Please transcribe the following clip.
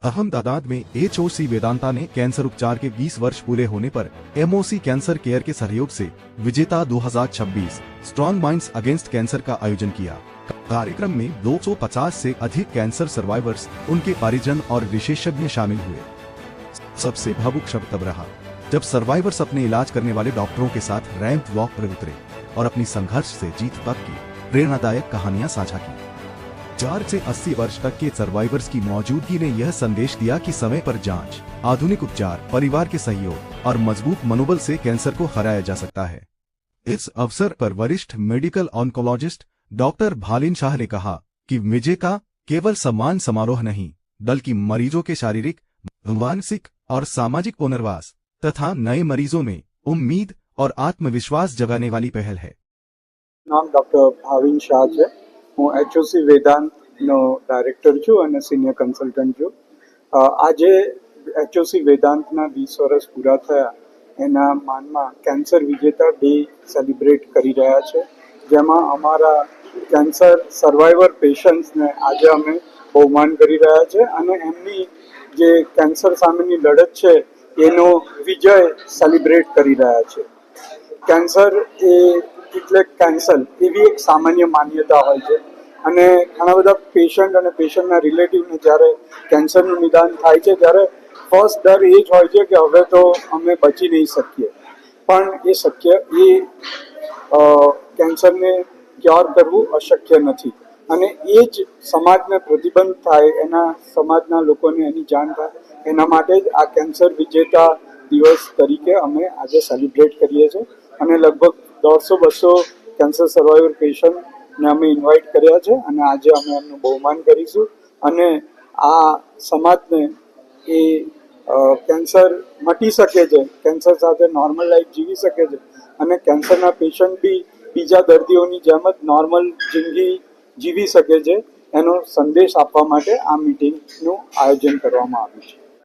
अहमदाबाद में एचओसी वेदांता ने कैंसर उपचार के 20 वर्ष पूरे होने पर एमओसी कैंसर केयर के सहयोग से विजेता 2026 स्ट्रॉन्ग माइंड्स अगेंस्ट कैंसर का आयोजन किया। कार्यक्रम में 250 से अधिक कैंसर सर्वाइवर्स, उनके परिजन और विशेषज्ञ शामिल हुए। सबसे भावुक शब्द तब रहा जब सर्वाइवर्स अपने इलाज करने वाले डॉक्टरों के साथ रैंप वॉक पर उतरे और अपनी संघर्ष से जीत तक की प्रेरणादायक कहानियां साझा की। 4 से 80 वर्ष तक के सर्वाइवर्स की मौजूदगी ने यह संदेश दिया कि समय पर जांच, आधुनिक उपचार, परिवार के सहयोग और मजबूत मनोबल से कैंसर को हराया जा सकता है। इस अवसर पर वरिष्ठ मेडिकल ऑन्कोलॉजिस्ट डॉक्टर भालिन शाह ने कहा कि विजय का केवल सम्मान समारोह नहीं, बल्कि मरीजों के शारीरिक, मानसिक और सामाजिक पुनर्वास तथा नए मरीजों में उम्मीद और आत्मविश्वास जगाने वाली पहल है। नाम डॉक्टर भाविन शाह है। હું એચઓસી વેદાંતનો ડાયરેક્ટર છું અને સિનિયર કન્સલ્ટન્ટ છું। આજે એચઓસી વેદાંતના 20 વર્ષ પૂરા થયા એના માનમાં કેન્સર વિજેતા ડે સેલિબ્રેટ કરી રહ્યા છે, જેમાં અમારા કેન્સર સર્વાઈવર પેશન્ટ્સને આજે અમે બહુમાન કરી રહ્યા છે અને એમની જે કેન્સર સામેની લડત છે એનો વિજય સેલિબ્રેટ કરી રહ્યા છે। કેન્સર એટલે કેન્સર એવી એક સામાન્ય માન્યતા હોય છે અને ઘણા બધા પેશન્ટ અને પેશન્ટના રિલેટિવને જ્યારે કેન્સરનું નિદાન થાય છે ત્યારે ફર્સ્ટ ડર એ જ હોય છે કે હવે તો અમે બચી નહીં શકીએ, પણ એ શક્ય કેન્સરને ક્યોર કરવું અશક્ય નથી અને એ જ સમાજને પ્રતિબંધ થાય, એના સમાજના લોકોને એની જાણ થાય, એના માટે જ આ કેન્સર વિજેતા દિવસ તરીકે અમે આજે સેલિબ્રેટ કરીએ છીએ અને લગભગ 150-200 કેન્સર સર્વાઈવર પેશન્ટને અમે ઇન્વાઇટ કર્યા છે અને આજે અમે એમનું બહુમાન કરીશું અને આ સમાજને એ કેન્સર મટી શકે છે, કેન્સર સાથે નોર્મલ લાઈફ જીવી શકે છે અને કેન્સરના પેશન્ટ બી બીજા દર્દીઓની જેમ જ નોર્મલ જિંદગી જીવી શકે છે, એનો સંદેશ આપવા માટે આ મીટિંગનું આયોજન કરવામાં આવ્યું છે।